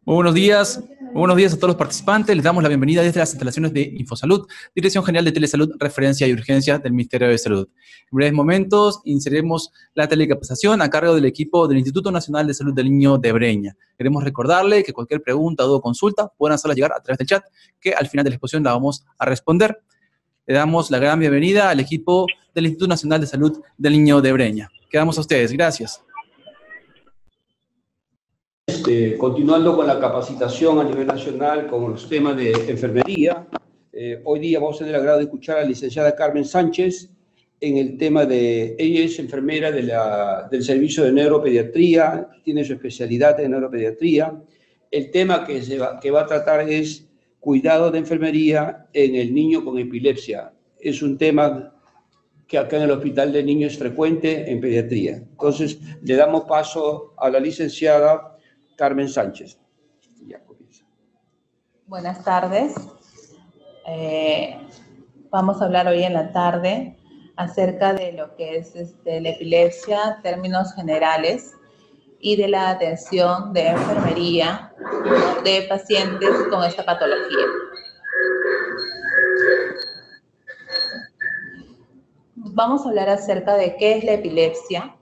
Muy buenos días a todos los participantes. Les damos la bienvenida desde las instalaciones de Infosalud, Dirección General de Telesalud, Referencia y Urgencia del Ministerio de Salud. En breves momentos iniciaremos la telecapacitación a cargo del equipo del Instituto Nacional de Salud del Niño de Breña. Queremos recordarle que cualquier pregunta o consulta pueden hacerla llegar a través del chat, que al final de la exposición la vamos a responder. Le damos la gran bienvenida al equipo del Instituto Nacional de Salud del Niño de Breña. Quedamos a ustedes. Gracias. Continuando con la capacitación a nivel nacional con los temas de enfermería, hoy día vamos a tener el agrado de escuchar a la licenciada Carmen Sánchez en el tema de, ella es enfermera del servicio de neuropediatría, tiene su especialidad en neuropediatría. El tema que va a tratar es cuidado de enfermería en el niño con epilepsia. Es un tema que acá en el Hospital de Niños es frecuente en pediatría. Entonces, le damos paso a la licenciada Carmen Sánchez. Ya comienza. Buenas tardes. Vamos a hablar hoy en la tarde acerca de lo que es la epilepsia, términos generales, y de la atención de enfermería de pacientes con esta patología. Vamos a hablar acerca de qué es la epilepsia.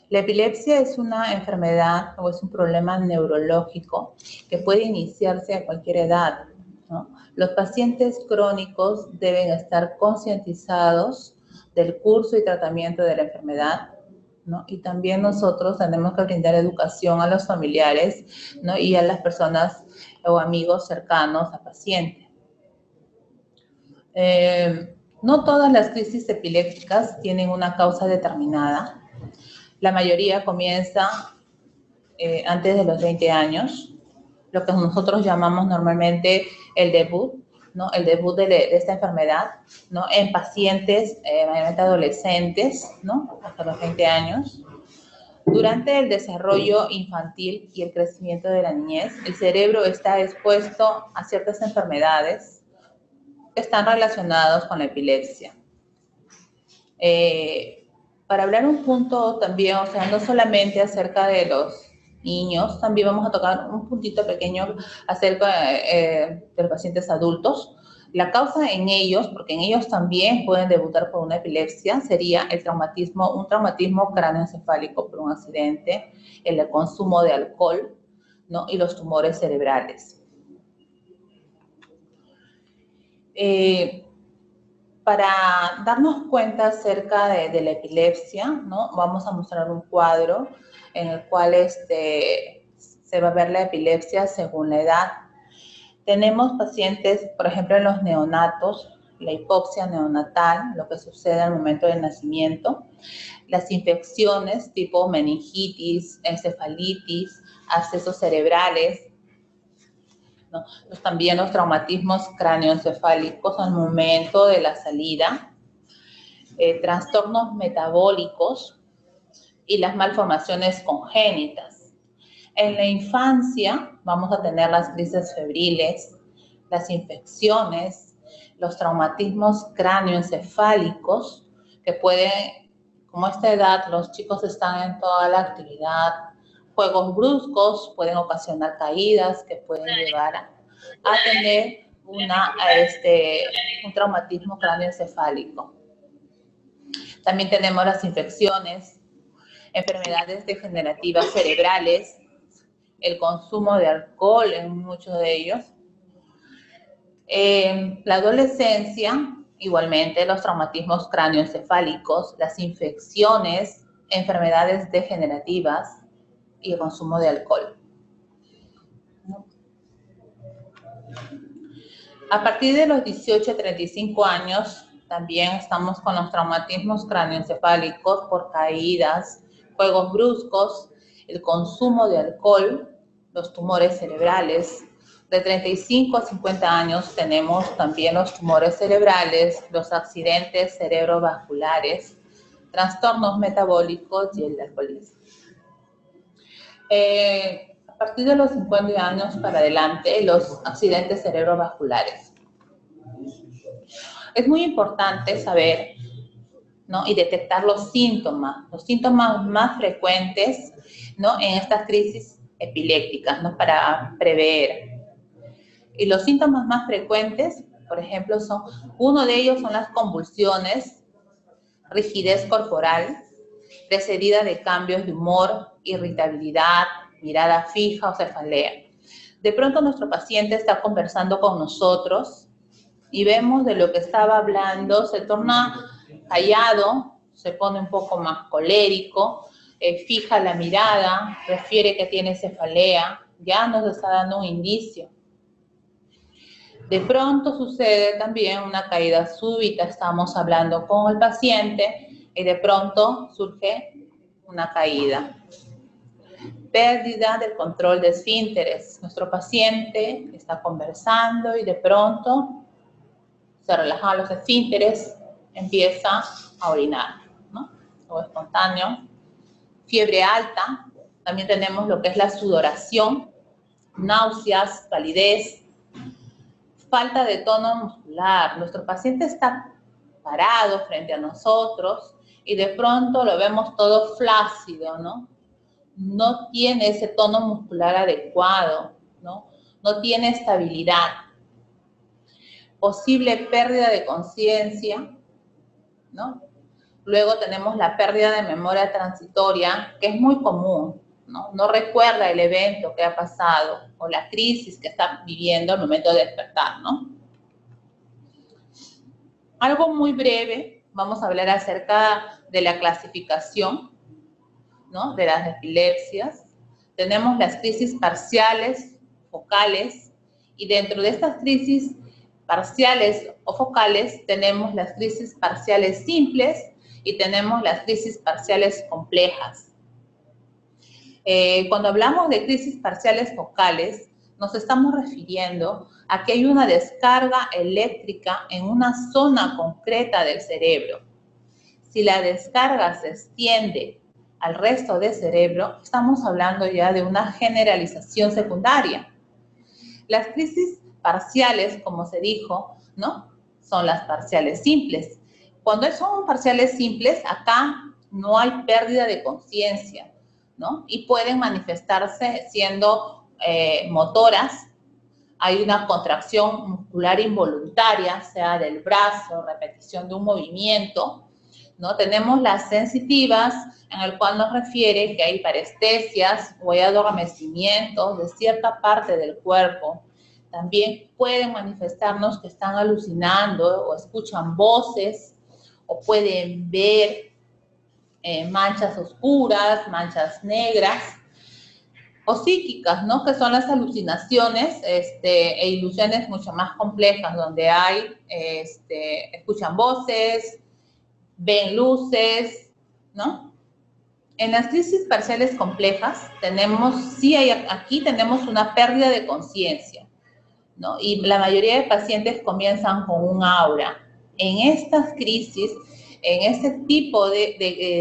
La epilepsia es una enfermedad o es un problema neurológico que puede iniciarse a cualquier edad, ¿no? Los pacientes crónicos deben estar concientizados del curso y tratamiento de la enfermedad, ¿no? Y también nosotros tenemos que brindar educación a los familiares, ¿no? Y a las personas o amigos cercanos a pacientes. No todas las crisis epilépticas tienen una causa determinada. La mayoría comienza antes de los 20 años, lo que nosotros llamamos normalmente el debut, ¿no? El debut de esta enfermedad, ¿no? En pacientes, mayormente adolescentes, ¿no? Hasta los 20 años. Durante el desarrollo infantil y el crecimiento de la niñez, el cerebro está expuesto a ciertas enfermedades que están relacionadas con la epilepsia. Para hablar un punto también, o sea, no solamente acerca de los niños, también vamos a tocar un puntito pequeño acerca de los pacientes adultos. La causa en ellos, porque en ellos también pueden debutar por una epilepsia, sería el traumatismo, un traumatismo cráneoencefálico por un accidente, el consumo de alcohol, ¿no? Y los tumores cerebrales. Para darnos cuenta acerca de la epilepsia, ¿no? Vamos a mostrar un cuadro en el cual se va a ver la epilepsia según la edad. Tenemos pacientes, por ejemplo, en los neonatos, la hipoxia neonatal, lo que sucede al momento del nacimiento, las infecciones tipo meningitis, encefalitis, abscesos cerebrales, ¿no? También los traumatismos cráneoencefálicos al momento de la salida, trastornos metabólicos y las malformaciones congénitas. En la infancia vamos a tener las crisis febriles, las infecciones, los traumatismos cráneoencefálicos que pueden, como a esta edad los chicos están en toda la actividad, juegos bruscos pueden ocasionar caídas que pueden llevar a tener un traumatismo cráneoencefálico. También tenemos las infecciones, enfermedades degenerativas cerebrales, el consumo de alcohol en muchos de ellos. La adolescencia, igualmente los traumatismos cráneoencefálicos, las infecciones, enfermedades degenerativas y el consumo de alcohol. A partir de los 18 a 35 años, también estamos con los traumatismos cráneoencefálicos por caídas, juegos bruscos, el consumo de alcohol, los tumores cerebrales. De 35 a 50 años tenemos también los tumores cerebrales, los accidentes cerebrovasculares, trastornos metabólicos y el alcoholismo. A partir de los 50 años para adelante, los accidentes cerebrovasculares. Es muy importante saber, ¿no? Y detectar los síntomas más frecuentes, ¿no? En estas crisis epilépticas, ¿no? Para prever. Y los síntomas más frecuentes, por ejemplo, uno de ellos son las convulsiones, rigidez corporal, precedida de cambios de humor, irritabilidad, mirada fija o cefalea. De pronto nuestro paciente está conversando con nosotros y vemos de lo que estaba hablando, se torna callado, se pone un poco más colérico, fija la mirada, refiere que tiene cefalea, ya nos está dando un indicio. De pronto sucede también una caída súbita, estamos hablando con el paciente y de pronto surge una caída. Pérdida del control de esfínteres. Nuestro paciente está conversando y de pronto se relajan los esfínteres, empieza a orinar, ¿no? O espontáneo. Fiebre alta. También tenemos lo que es la sudoración, náuseas, palidez, falta de tono muscular. Nuestro paciente está parado frente a nosotros y de pronto lo vemos todo flácido, ¿no? No tiene ese tono muscular adecuado, ¿no? No tiene estabilidad. Posible pérdida de conciencia, ¿no? Luego tenemos la pérdida de memoria transitoria, que es muy común, ¿no? No recuerda el evento que ha pasado o la crisis que está viviendo al momento de despertar, ¿no? Algo muy breve, vamos a hablar acerca de la clasificación, ¿no? De las epilepsias. Tenemos las crisis parciales, focales, y dentro de estas crisis parciales o focales tenemos las crisis parciales simples y tenemos las crisis parciales complejas. Cuando hablamos de crisis parciales focales, nos estamos refiriendo a que hay una descarga eléctrica en una zona concreta del cerebro. Si la descarga se extiende al resto del cerebro, estamos hablando ya de una generalización secundaria. Las crisis parciales, como se dijo, ¿no? Son las parciales simples. Cuando son parciales simples, acá no hay pérdida de conciencia, ¿no? Y pueden manifestarse siendo motoras. Hay una contracción muscular involuntaria, sea del brazo, repetición de un movimiento, ¿no? Tenemos las sensitivas, en el cual nos refiere que hay parestesias o hay adormecimientos de cierta parte del cuerpo. También pueden manifestarnos que están alucinando o escuchan voces o pueden ver manchas oscuras, manchas negras o psíquicas, ¿no? Que son las alucinaciones e ilusiones mucho más complejas, donde escuchan voces, ven luces, ¿no? En las crisis parciales complejas aquí tenemos una pérdida de conciencia, ¿no? Y la mayoría de pacientes comienzan con un aura. En estas crisis, en este tipo de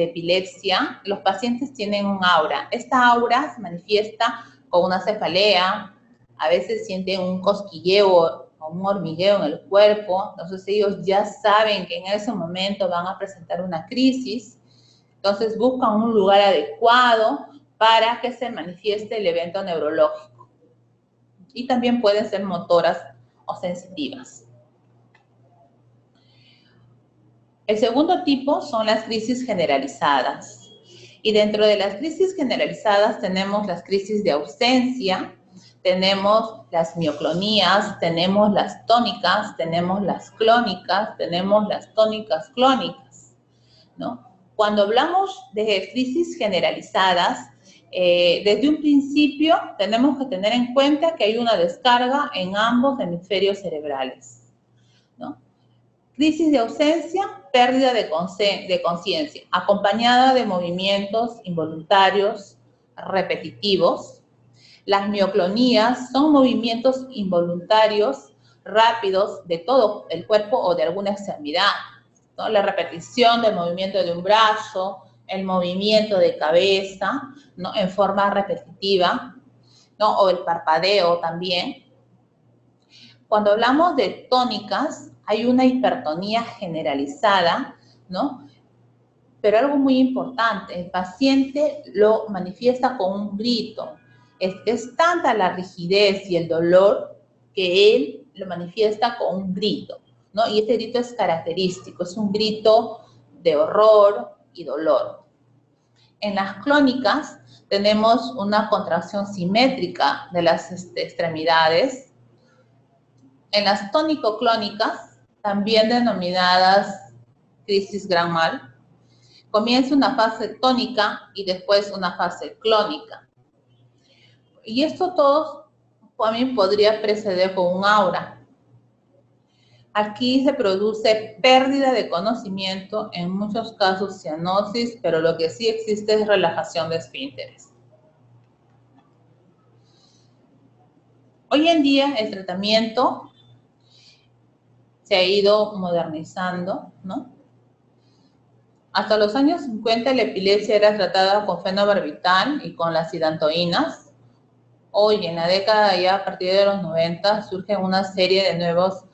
epilepsia, los pacientes tienen un aura. Esta aura se manifiesta con una cefalea, a veces sienten un cosquilleo o un hormigueo en el cuerpo, entonces ellos ya saben que en ese momento van a presentar una crisis, entonces buscan un lugar adecuado para que se manifieste el evento neurológico. Y también pueden ser motoras o sensitivas. El segundo tipo son las crisis generalizadas. Y dentro de las crisis generalizadas tenemos las crisis de ausencia, tenemos las mioclonías, tenemos las tónicas, tenemos las clónicas, tenemos las tónicas clónicas, ¿no? Cuando hablamos de crisis generalizadas, desde un principio tenemos que tener en cuenta que hay una descarga en ambos hemisferios cerebrales, ¿no? Crisis de ausencia, pérdida de conciencia, acompañada de movimientos involuntarios repetitivos. Las mioclonías son movimientos involuntarios rápidos de todo el cuerpo o de alguna extremidad, ¿no? La repetición del movimiento de un brazo, el movimiento de cabeza, ¿no? En forma repetitiva, ¿no? O el parpadeo también. Cuando hablamos de tónicas, hay una hipertonía generalizada, ¿no? Pero algo muy importante, el paciente lo manifiesta con un grito. Es tanta la rigidez y el dolor que él lo manifiesta con un grito, ¿no? Y este grito es característico, es un grito de horror y dolor. En las clónicas tenemos una contracción simétrica de las extremidades. En las tónico-clónicas, también denominadas crisis gran mal, comienza una fase tónica y después una fase clónica. Y esto todo también podría preceder con un aura. Aquí se produce pérdida de conocimiento, en muchos casos cianosis, pero lo que sí existe es relajación de esfínteres. Hoy en día el tratamiento se ha ido modernizando, ¿no? Hasta los años 50 la epilepsia era tratada con fenobarbital y con las hidantoínas. Hoy, en la década ya a partir de los 90, surgen una serie de nuevos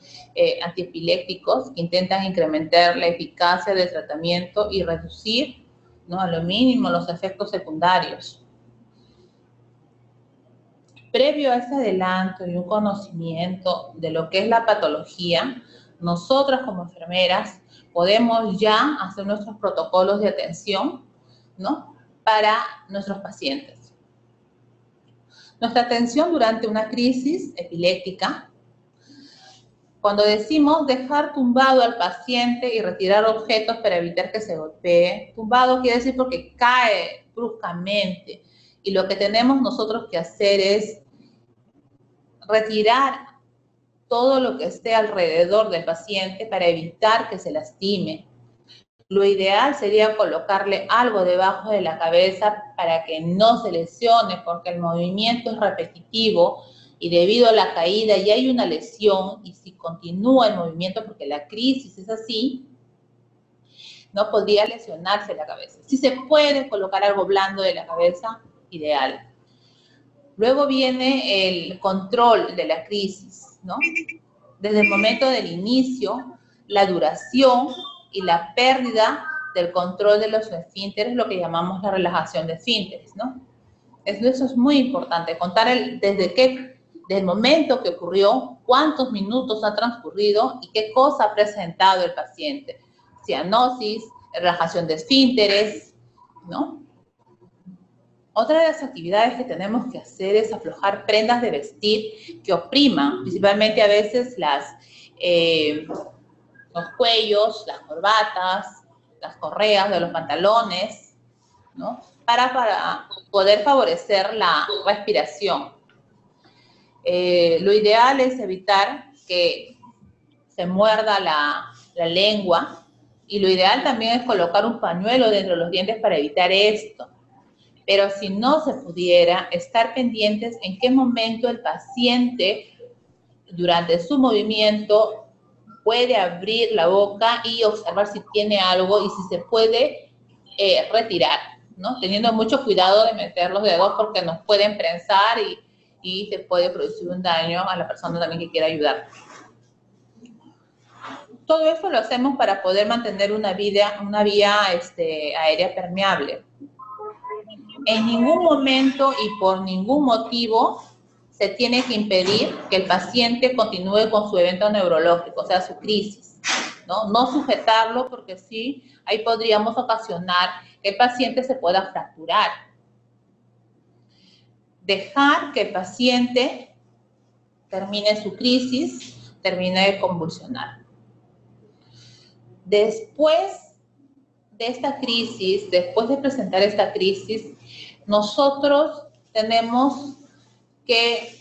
antiepilépticos que intentan incrementar la eficacia del tratamiento y reducir, ¿no?, a lo mínimo los efectos secundarios. Previo a este adelanto y un conocimiento de lo que es la patología, nosotras como enfermeras podemos ya hacer nuestros protocolos de atención, ¿no?, para nuestros pacientes. Nuestra atención durante una crisis epiléptica, cuando decimos dejar tumbado al paciente y retirar objetos para evitar que se golpee, tumbado quiere decir porque cae bruscamente, y lo que tenemos nosotros que hacer es retirar todo lo que esté alrededor del paciente para evitar que se lastime. Lo ideal sería colocarle algo debajo de la cabeza para que no se lesione, porque el movimiento es repetitivo y debido a la caída ya hay una lesión, y si continúa el movimiento, porque la crisis es así, no podría lesionarse la cabeza. Si se puede colocar algo blando de la cabeza, ideal. Luego viene el control de la crisis, ¿no? Desde el momento del inicio, la duración y la pérdida del control de los esfínteres, lo que llamamos la relajación de esfínteres, ¿no? Eso es muy importante, contar desde el momento que ocurrió, cuántos minutos ha transcurrido y qué cosa ha presentado el paciente. Cianosis, relajación de esfínteres, ¿no? Otra de las actividades que tenemos que hacer es aflojar prendas de vestir que opriman, principalmente a veces los cuellos, las corbatas, las correas de los pantalones, ¿no?, para poder favorecer la respiración. Lo ideal es evitar que se muerda la lengua, y lo ideal también es colocar un pañuelo dentro de los dientes para evitar esto. Pero si no se pudiera, estar pendientes en qué momento el paciente, durante su movimiento, puede abrir la boca y observar si tiene algo y si se puede retirar, ¿no? Teniendo mucho cuidado de meter los dedos porque nos pueden prensar y se puede producir un daño a la persona también que quiera ayudar. Todo eso lo hacemos para poder mantener una vía aérea permeable. En ningún momento y por ningún motivo se tiene que impedir que el paciente continúe con su evento neurológico, o sea, su crisis, ¿no? No sujetarlo, porque sí, ahí podríamos ocasionar que el paciente se pueda fracturar. Dejar que el paciente termine su crisis, termine de convulsionar. Después de esta crisis, después de presentar esta crisis, nosotros tenemos que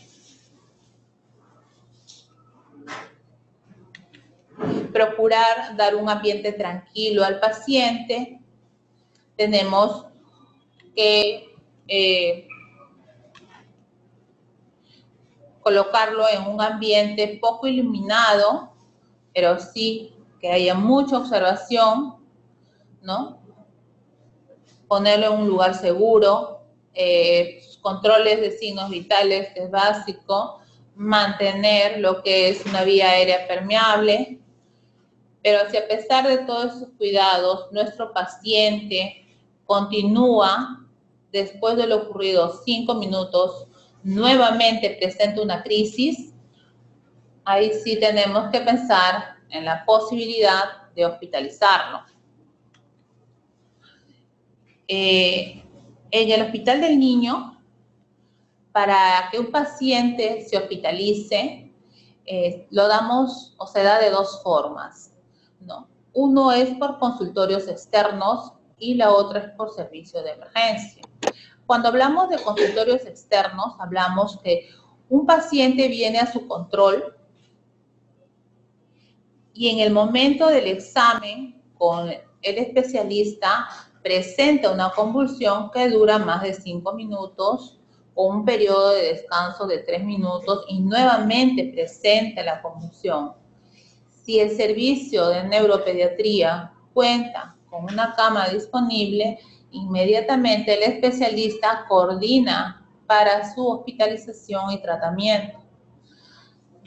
procurar dar un ambiente tranquilo al paciente. Tenemos que colocarlo en un ambiente poco iluminado, pero sí que haya mucha observación, ¿no? Ponerlo en un lugar seguro, controles de signos vitales, que es básico, mantener lo que es una vía aérea permeable. Pero si a pesar de todos esos cuidados, nuestro paciente continúa, después de lo ocurrido 5 minutos, nuevamente presenta una crisis, ahí sí tenemos que pensar en la posibilidad de hospitalizarlo. En el Hospital del Niño, para que un paciente se hospitalice, lo damos o se da de dos formas, ¿no? Uno es por consultorios externos y la otra es por servicio de emergencia. Cuando hablamos de consultorios externos, hablamos que un paciente viene a su control y en el momento del examen con el especialista presenta una convulsión que dura más de 5 minutos o un periodo de descanso de 3 minutos y nuevamente presenta la convulsión. Si el servicio de neuropediatría cuenta con una cama disponible, inmediatamente el especialista coordina para su hospitalización y tratamiento.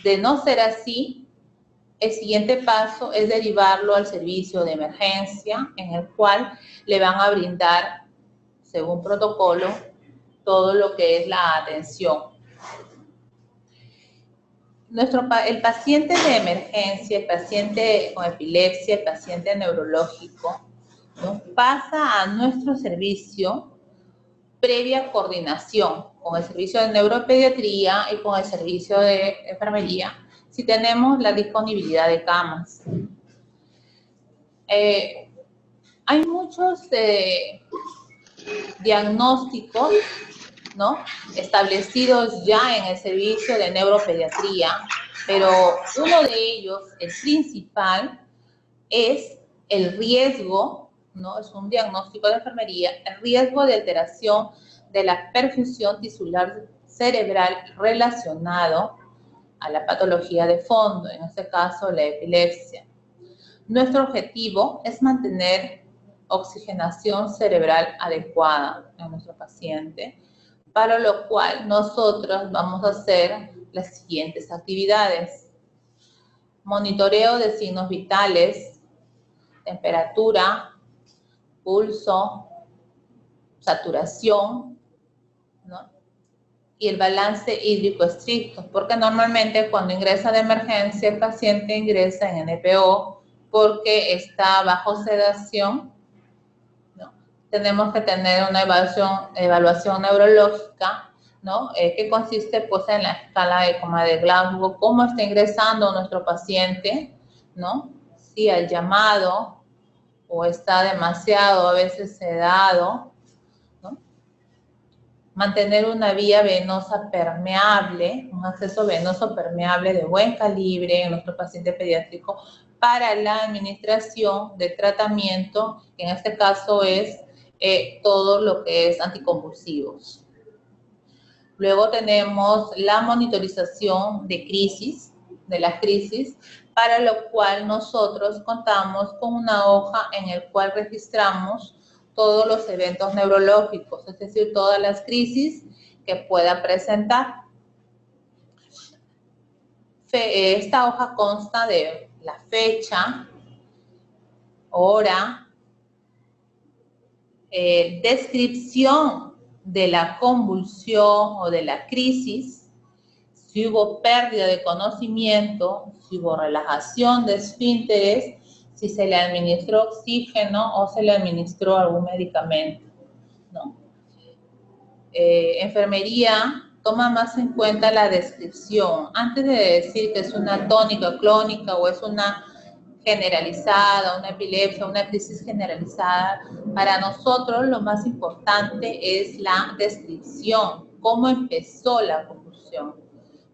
De no ser así, el siguiente paso es derivarlo al servicio de emergencia, en el cual le van a brindar, según protocolo, todo lo que es la atención. El paciente de emergencia, el paciente con epilepsia, el paciente neurológico, ¿no?, pasa a nuestro servicio previa coordinación con el servicio de neuropediatría y con el servicio de enfermería, si tenemos la disponibilidad de camas. Hay muchos diagnósticos, ¿no?, establecidos ya en el servicio de neuropediatría, pero uno de ellos, el principal, es el riesgo, ¿no?, es un diagnóstico de enfermería, el riesgo de alteración de la perfusión tisular cerebral relacionado a la patología de fondo, en este caso la epilepsia. Nuestro objetivo es mantener oxigenación cerebral adecuada en nuestro paciente, para lo cual nosotros vamos a hacer las siguientes actividades: monitoreo de signos vitales, temperatura, pulso, saturación, ¿no?, y el balance hídrico estricto, porque normalmente cuando ingresa de emergencia el paciente ingresa en NPO porque está bajo sedación, ¿no? Tenemos que tener una evaluación neurológica, ¿no?, que consiste pues en la escala de coma de Glasgow, cómo está ingresando nuestro paciente, ¿no?, si al llamado o está demasiado a veces sedado, ¿no?, mantener una vía venosa permeable, un acceso venoso permeable de buen calibre en nuestro paciente pediátrico para la administración de tratamiento, que en este caso es todo lo que es anticonvulsivos. Luego tenemos la monitorización de crisis, de las crisis, para lo cual nosotros contamos con una hoja en el cual registramos todos los eventos neurológicos, es decir, todas las crisis que pueda presentar. Esta hoja consta de la fecha, hora, descripción de la convulsión o de la crisis, si hubo pérdida de conocimiento, si hubo relajación de esfínteres, si se le administró oxígeno o se le administró algún medicamento, ¿no? Enfermería toma más en cuenta la descripción. Antes de decir que es una tónica clónica o es una generalizada, una epilepsia, una crisis generalizada, para nosotros lo más importante es la descripción, cómo empezó la convulsión.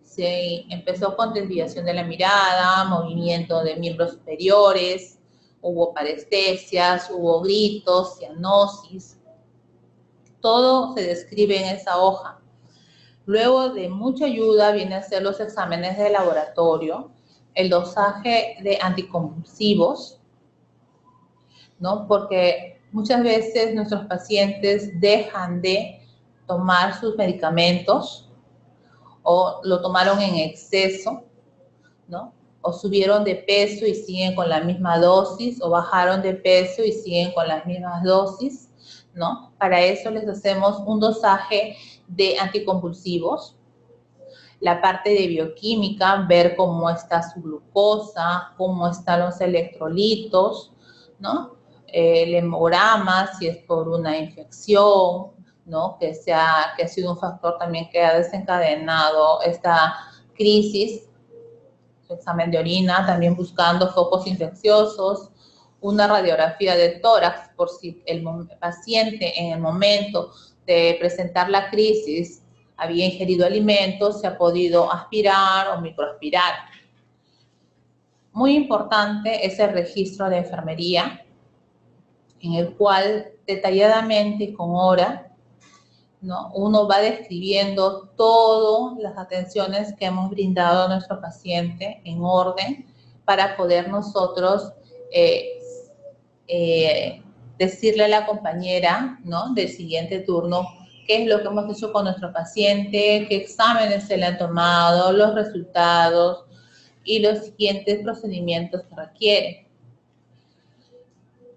Si empezó con desviación de la mirada, movimiento de miembros superiores, hubo parestesias, hubo gritos, cianosis, todo se describe en esa hoja. Luego de mucha ayuda vienen a ser los exámenes de laboratorio, el dosaje de anticonvulsivos, ¿no?, porque muchas veces nuestros pacientes dejan de tomar sus medicamentos o lo tomaron en exceso, ¿no?, o subieron de peso y siguen con la misma dosis, o bajaron de peso y siguen con las mismas dosis, ¿no? Para eso les hacemos un dosaje de anticonvulsivos, la parte de bioquímica, ver cómo está su glucosa, cómo están los electrolitos, ¿no? El hemograma, si es por una infección, ¿no? Que ha sido un factor también que ha desencadenado esta crisis, su examen de orina, también buscando focos infecciosos, una radiografía de tórax por si el paciente en el momento de presentar la crisis había ingerido alimentos, se ha podido aspirar o microaspirar. Muy importante es el registro de enfermería, en el cual detalladamente y con hora, ¿no? Uno va describiendo todas las atenciones que hemos brindado a nuestro paciente en orden para poder nosotros decirle a la compañera, ¿no?, del siguiente turno qué es lo que hemos hecho con nuestro paciente, qué exámenes se le han tomado, los resultados y los siguientes procedimientos que requiere.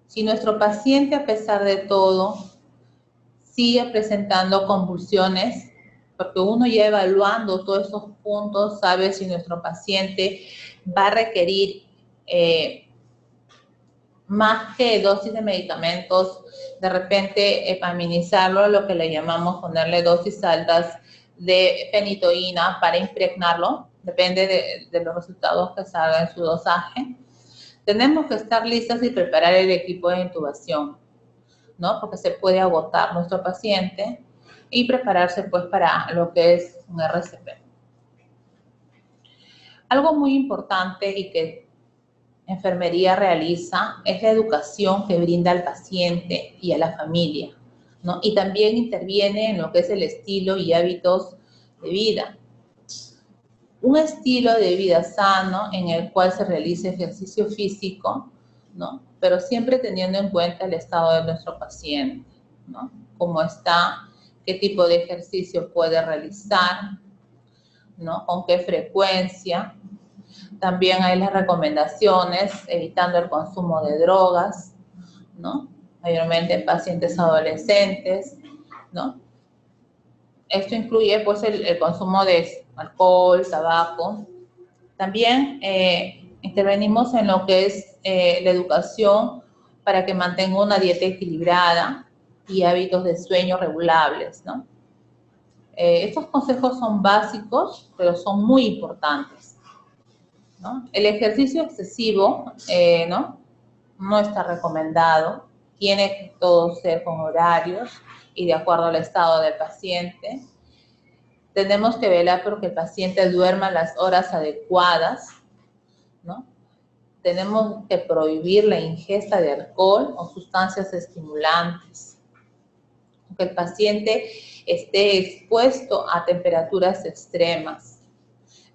Si nuestro paciente, a pesar de todo, sigue presentando convulsiones, porque uno ya evaluando todos estos puntos sabe si nuestro paciente va a requerir más que dosis de medicamentos, de repente epaminizarlo, lo que le llamamos ponerle dosis altas de fenitoína para impregnarlo, depende de los resultados que salgan en su dosaje. Tenemos que estar listas y preparar el equipo de intubación, ¿no? Porque se puede agotar nuestro paciente y prepararse pues para lo que es un RCP. Algo muy importante y que enfermería realiza es la educación que brinda al paciente y a la familia, ¿no? Y también interviene en lo que es el estilo y hábitos de vida. Un estilo de vida sano en el cual se realice ejercicio físico, ¿no? Pero siempre teniendo en cuenta el estado de nuestro paciente, ¿no? Cómo está, qué tipo de ejercicio puede realizar, ¿no? Con qué frecuencia. También hay las recomendaciones, evitando el consumo de drogas, ¿no? Mayormente en pacientes adolescentes, ¿no? Esto incluye, pues, el consumo de alcohol, tabaco. También intervenimos en lo que es la educación para que mantenga una dieta equilibrada y hábitos de sueño regulables, ¿no? Estos consejos son básicos, pero son muy importantes, ¿no? El ejercicio excesivo, no está recomendado. Tiene que todo ser con horarios y de acuerdo al estado del paciente. Tenemos que velar porque el paciente duerma las horas adecuadas, ¿no? Tenemos que prohibir la ingesta de alcohol o sustancias estimulantes. Que el paciente esté expuesto a temperaturas extremas.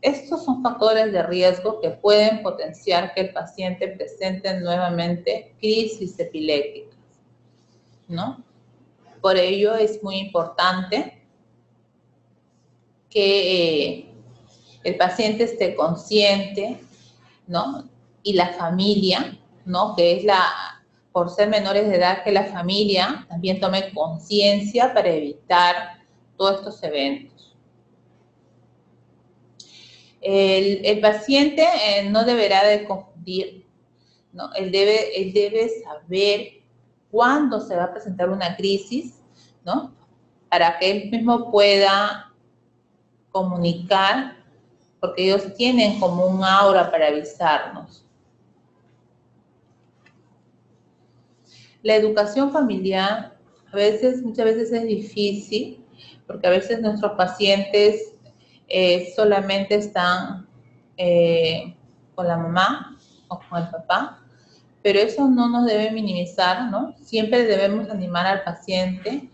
Estos son factores de riesgo que pueden potenciar que el paciente presente nuevamente crisis epilépticas, ¿no? Por ello es muy importante que el paciente esté consciente, ¿no? Y la familia, ¿no? Que es por ser menores de edad, que la familia también tome conciencia para evitar todos estos eventos. El paciente no deberá de confundir, ¿no? Él debe saber cuándo se va a presentar una crisis, ¿no? Para que él mismo pueda comunicar, porque ellos tienen como un aura para avisarnos. La educación familiar muchas veces es difícil, porque a veces nuestros pacientes solamente están con la mamá o con el papá, pero eso no nos debe minimizar, ¿no? Siempre debemos animar al paciente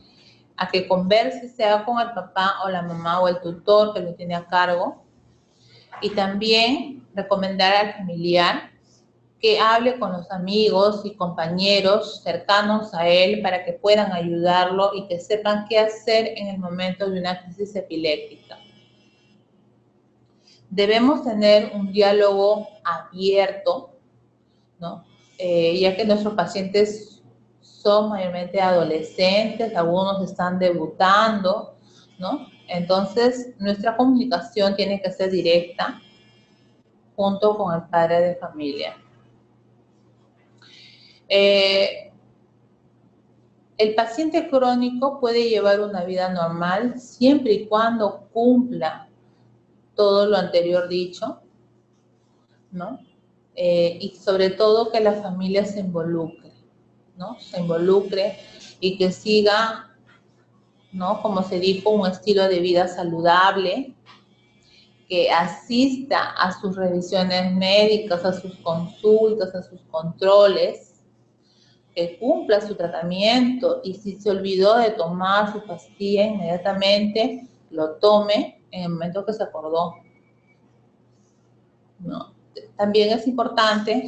a que converse, sea con el papá o la mamá o el tutor que lo tiene a cargo, y también recomendar al familiar que hable con los amigos y compañeros cercanos a él para que puedan ayudarlo y que sepan qué hacer en el momento de una crisis epiléptica. Debemos tener un diálogo abierto, ¿no? Ya que nuestros pacientes son mayormente adolescentes, algunos están debutando, ¿no? Entonces, nuestra comunicación tiene que ser directa junto con el padre de familia. El paciente crónico puede llevar una vida normal siempre y cuando cumpla todo lo anterior dicho, ¿no? Y sobre todo que la familia se involucre, ¿no? Se involucre y que siga, ¿no? Como se dijo, un estilo de vida saludable, que asista a sus revisiones médicas, a sus consultas, a sus controles, que cumpla su tratamiento y si se olvidó de tomar su pastilla inmediatamente, lo tome en el momento que se acordó, ¿no? También es importante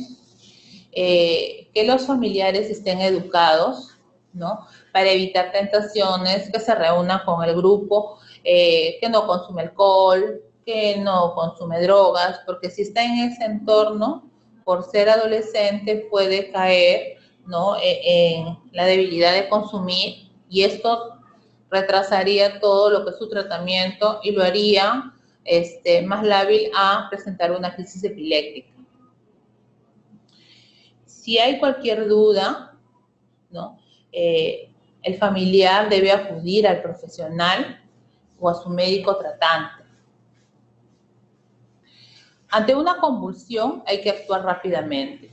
que los familiares estén educados, ¿no? Para evitar tentaciones, que se reúnan con el grupo, que no consume alcohol, que no consume drogas, porque si está en ese entorno, por ser adolescente, puede caer, ¿no? En la debilidad de consumir, y esto retrasaría todo lo que es su tratamiento y lo haría más lábil a presentar una crisis epiléptica. Si hay cualquier duda, ¿no? El familiar debe acudir al profesional o a su médico tratante. Ante una convulsión hay que actuar rápidamente,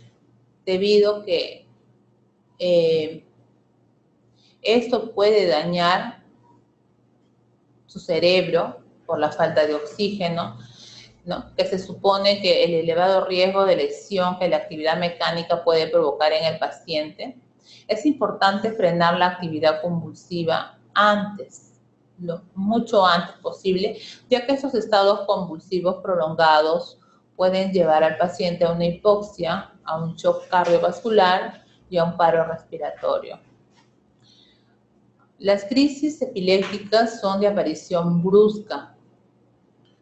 debido a que esto puede dañar su cerebro por la falta de oxígeno, ¿no? Que se supone que el elevado riesgo de lesión que la actividad mecánica puede provocar en el paciente. Es importante frenar la actividad convulsiva antes, mucho antes posible, ya que esos estados convulsivos prolongados pueden llevar al paciente a una hipoxia, a un shock cardiovascular y a un paro respiratorio. Las crisis epilépticas son de aparición brusca,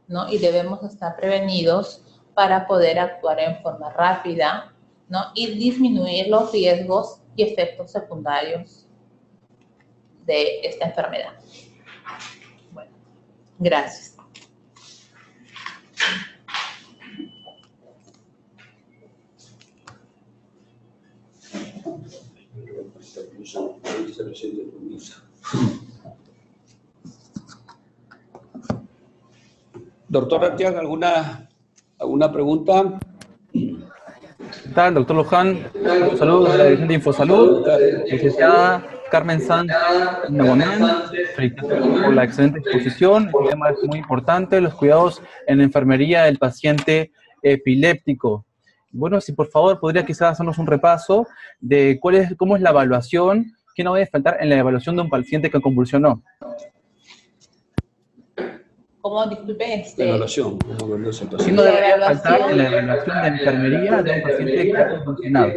¿no? Y debemos estar prevenidos para poder actuar en forma rápida, ¿no? Y disminuir los riesgos y efectos secundarios de esta enfermedad. Bueno, gracias. Doctor Arteaga, ¿alguna pregunta? ¿Qué tal, doctor Luján? Saludos de la Dirección de Infosalud. Licenciada Carmen Sánchez Nahuamán, felicitaciones por la excelente exposición. El tema es muy importante, los cuidados en la enfermería del paciente epiléptico. Bueno, si por favor podría quizás hacernos un repaso de cómo es la evaluación, qué no debe faltar en la evaluación de un paciente que convulsionó. ¿Cómo? Disculpe. La evaluación. ¿Cómo no se ¿Qué no debería faltar en la evaluación de enfermería de un paciente que ha convulsionado?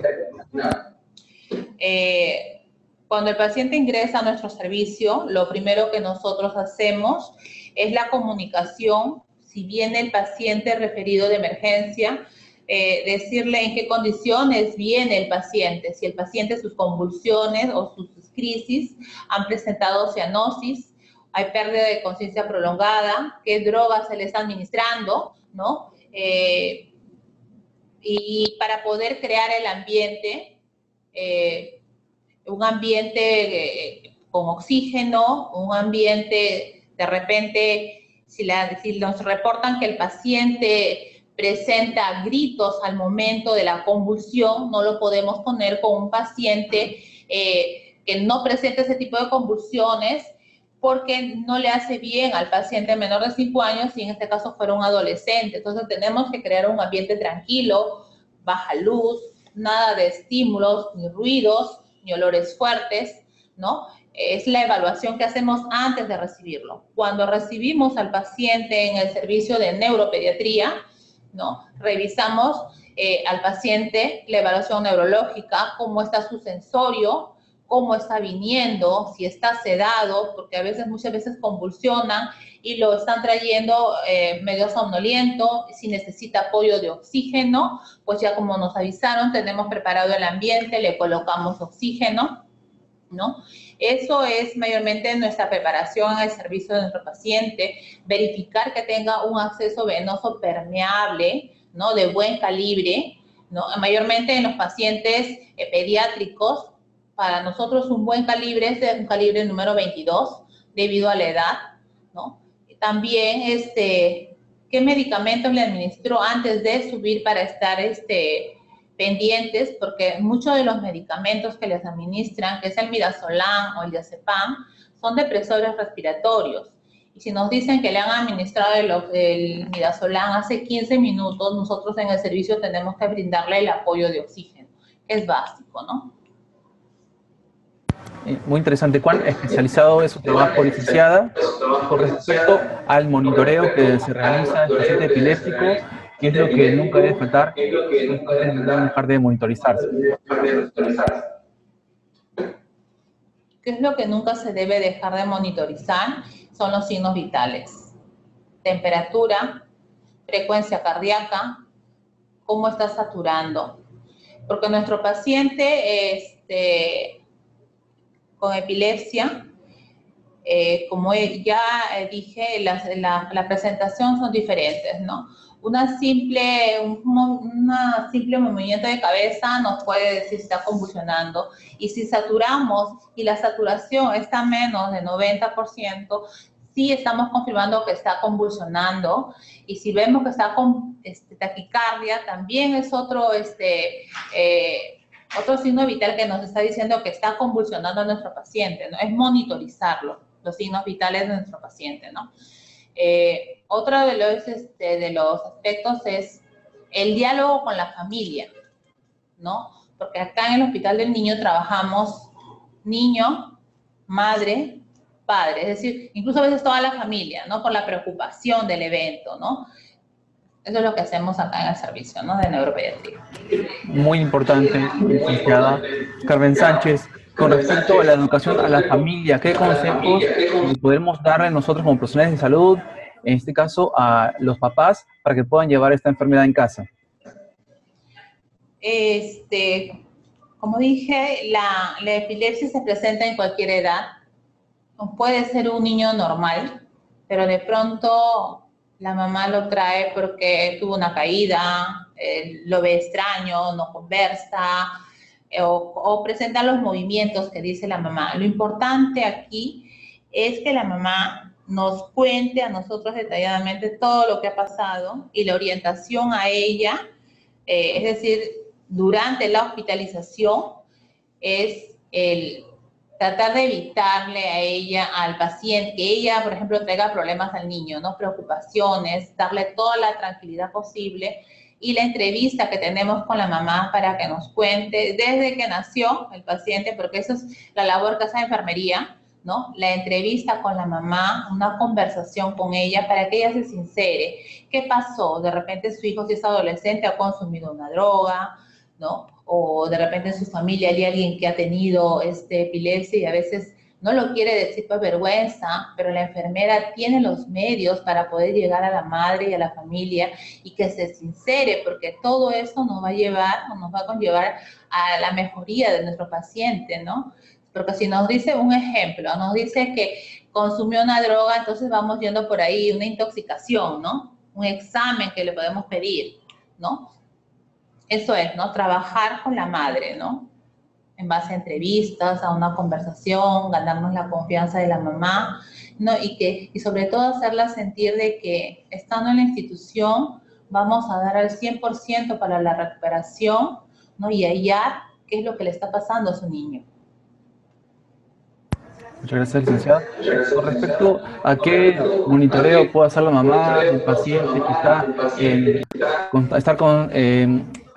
Cuando el paciente ingresa a nuestro servicio, lo primero que nosotros hacemos es la comunicación. Si viene el paciente referido de emergencia, decirle en qué condiciones viene el paciente. Si el paciente, sus convulsiones o sus crisis han presentado cianosis, hay pérdida de conciencia prolongada, qué drogas se le está administrando, ¿no? Y para poder crear el ambiente, un ambiente con oxígeno, un ambiente, de repente, si nos reportan que el paciente presenta gritos al momento de la convulsión, no lo podemos poner con un paciente que no presenta ese tipo de convulsiones, porque no le hace bien al paciente menor de 5 años, si en este caso fuera un adolescente. Entonces tenemos que crear un ambiente tranquilo, baja luz, nada de estímulos, ni ruidos, ni olores fuertes, ¿no? Es la evaluación que hacemos antes de recibirlo. Cuando recibimos al paciente en el servicio de neuropediatría, ¿no? Revisamos al paciente la evaluación neurológica, cómo está su sensorio, cómo está viniendo, si está sedado, porque muchas veces convulsionan y lo están trayendo medio somnoliento. Si necesita apoyo de oxígeno, pues ya como nos avisaron, tenemos preparado el ambiente, le colocamos oxígeno. ¿no? Eso es mayormente nuestra preparación al servicio de nuestro paciente, verificar que tenga un acceso venoso permeable, ¿no? De buen calibre, ¿no? Mayormente en los pacientes pediátricos, para nosotros un buen calibre es un calibre número 22, debido a la edad, ¿no? También, ¿qué medicamentos le administró antes de subir para estar, pendientes? Porque muchos de los medicamentos que les administran, que es el midazolam o el diazepam, son depresores respiratorios. Y si nos dicen que le han administrado el midazolam hace 15 minutos, nosotros en el servicio tenemos que brindarle el apoyo de oxígeno, que es básico, ¿no? Muy interesante. ¿Cuán especializado es su trabajo, licenciada, con respecto al monitoreo que se realiza en pacientes epilépticos? ¿Qué es lo que nunca debe faltar? No deben dejar de monitorizarse. ¿Qué es lo que nunca se debe dejar de monitorizar? Son los signos vitales. Temperatura, frecuencia cardíaca, cómo está saturando. Porque nuestro paciente con epilepsia, como ya dije, la presentación son diferentes, ¿no? Un simple movimiento de cabeza nos puede decir si está convulsionando, y si saturamos y la saturación está menos de 90%, sí estamos confirmando que está convulsionando, y si vemos que está con taquicardia, también es otro signo vital que nos está diciendo que está convulsionando a nuestro paciente, ¿no? Es monitorizarlo, los signos vitales de nuestro paciente, ¿no? Otro de los aspectos es el diálogo con la familia, ¿no? Porque acá en el Hospital del Niño trabajamos niño, madre, padre, es decir, incluso a veces toda la familia, ¿no? Por la preocupación del evento, ¿no? Eso es lo que hacemos acá en el servicio, ¿no? De neuropediatría. Muy importante, licenciada Carmen Sánchez. Con respecto a la educación a la familia, ¿qué consejos podemos darle nosotros como profesionales de salud, en este caso a los papás, para que puedan llevar esta enfermedad en casa? Como dije, la epilepsia se presenta en cualquier edad. Puede ser un niño normal, pero de pronto la mamá lo trae porque tuvo una caída, lo ve extraño, no conversa, o presenta los movimientos que dice la mamá. Lo importante aquí es que la mamá nos cuente a nosotros detalladamente todo lo que ha pasado y la orientación a ella, es decir, durante la hospitalización, es el tratar de evitarle a ella, al paciente, que ella, por ejemplo, traiga problemas al niño, ¿no? Preocupaciones, darle toda la tranquilidad posible, y la entrevista que tenemos con la mamá para que nos cuente desde que nació el paciente, porque eso es la labor que hace la enfermería, ¿no? La entrevista con la mamá, una conversación con ella para que ella se sincere. ¿Qué pasó? De repente su hijo, si es adolescente, ha consumido una droga, ¿no? O de repente en su familia hay alguien que ha tenido epilepsia y a veces no lo quiere decir por vergüenza, pero la enfermera tiene los medios para poder llegar a la madre y a la familia y que se sincere, porque todo eso nos va a conllevar a la mejoría de nuestro paciente, ¿no? Porque si nos dice un ejemplo, nos dice que consumió una droga, entonces vamos yendo por ahí una intoxicación, ¿no? Un examen que le podemos pedir, ¿no? Eso es, ¿no? Trabajar con la madre, ¿no? En base a entrevistas, a una conversación, ganarnos la confianza de la mamá, ¿no? Y sobre todo hacerla sentir de que estando en la institución vamos a dar al 100% para la recuperación, ¿no? Y hallar qué es lo que le está pasando a su niño. Muchas gracias, licenciada. Con respecto a qué monitoreo puede hacer la mamá del paciente que está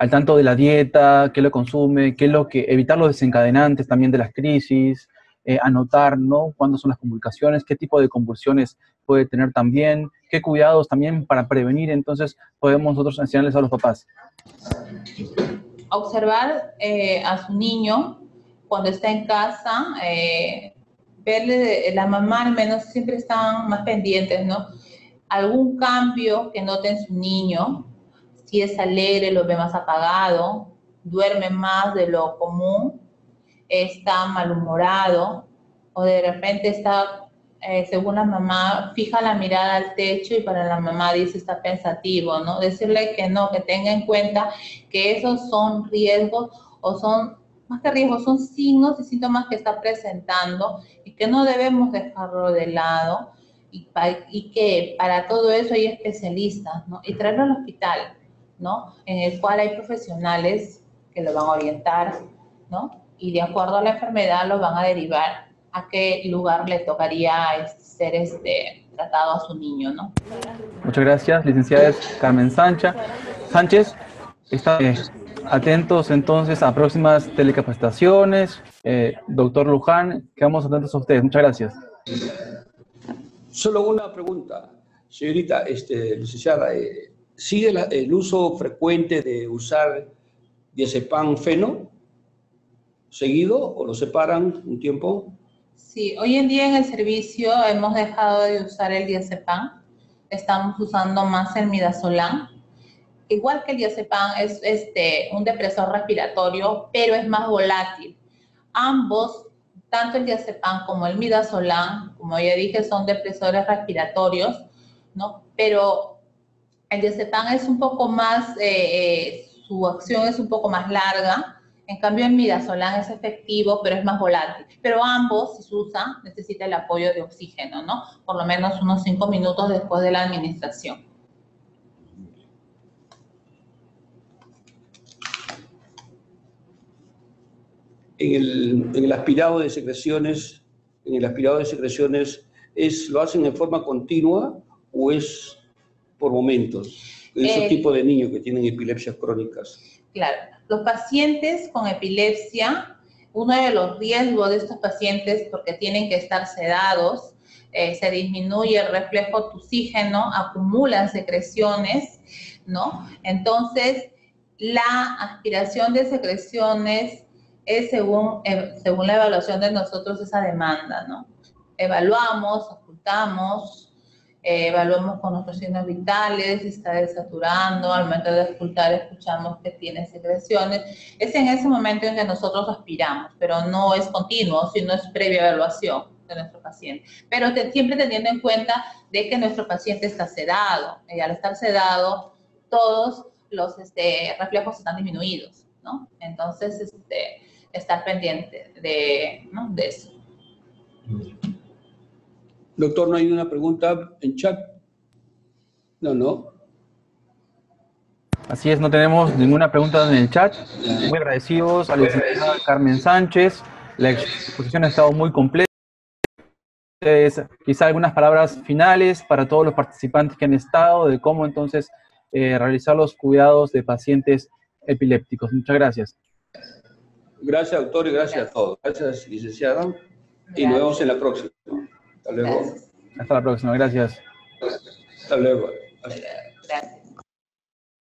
al tanto de la dieta, qué lo consume, evitar los desencadenantes también de las crisis, anotar, ¿no? Cuándo son las convulsiones, qué tipo de convulsiones puede tener también, qué cuidados también para prevenir, entonces podemos nosotros enseñarles a los papás. Observar a su niño cuando está en casa, verle, la mamá al menos siempre están más pendientes, ¿no? Algún cambio que note en su niño, si es alegre, lo ve más apagado, duerme más de lo común, está malhumorado o de repente está, según la mamá, fija la mirada al techo y para la mamá dice está pensativo, ¿no? Decirle que no, que tenga en cuenta que esos son riesgos o son, más que riesgos, son signos y síntomas que está presentando y que no debemos dejarlo de lado y que para todo eso hay especialistas, ¿no? Y traerlo al hospital, ¿no? En el cual hay profesionales que lo van a orientar, ¿no? Y de acuerdo a la enfermedad lo van a derivar a qué lugar le tocaría ser tratado a su niño, ¿no? Muchas gracias, licenciada Carmen Sánchez. Están atentos entonces a próximas telecapacitaciones. Doctor Luján, quedamos atentos a ustedes. Muchas gracias. Solo una pregunta, señorita, licenciada, ¿sigue el uso frecuente de usar diazepam feno seguido o lo separan un tiempo? Sí, hoy en día en el servicio hemos dejado de usar el diazepam, estamos usando más el midazolam. Igual que el diazepam es un depresor respiratorio, pero es más volátil. Ambos, tanto el diazepam como el midazolam, como ya dije, son depresores respiratorios, ¿no? Pero el diazepam es un poco más, su acción es un poco más larga. En cambio, el midazolam es efectivo, pero es más volátil. Pero ambos, si se usa, necesita el apoyo de oxígeno, ¿no? Por lo menos unos 5 minutos después de la administración. En el aspirado de secreciones, ¿lo hacen en forma continua o es por momentos? Ese tipo de niños que tienen epilepsias crónicas. Claro, los pacientes con epilepsia, uno de los riesgos de estos pacientes, porque tienen que estar sedados, se disminuye el reflejo oxígeno, acumulan secreciones, ¿no? Entonces, la aspiración de secreciones es según la evaluación de nosotros esa demanda, ¿no? Evaluamos, ocultamos, evaluamos con nuestros signos vitales, está desaturando, al momento de ocultar escuchamos que tiene secreciones. Es en ese momento en que nosotros aspiramos, pero no es continuo, sino es previa evaluación de nuestro paciente. Pero siempre teniendo en cuenta de que nuestro paciente está sedado, y al estar sedado, todos los reflejos están disminuidos, ¿no? Entonces, estar pendiente ¿no? de eso. Doctor, ¿no hay una pregunta en chat? No. Así es, no tenemos ninguna pregunta en el chat. Muy agradecidos a la licenciada Carmen Sánchez. La exposición ha estado muy completa. Quizá algunas palabras finales para todos los participantes que han estado, de cómo entonces realizar los cuidados de pacientes epilépticos. Muchas gracias. Gracias, doctor, y gracias a todos. Gracias, licenciada. Gracias. Y nos vemos en la próxima. Hasta luego. Hasta la próxima, gracias. Hasta luego. Hasta.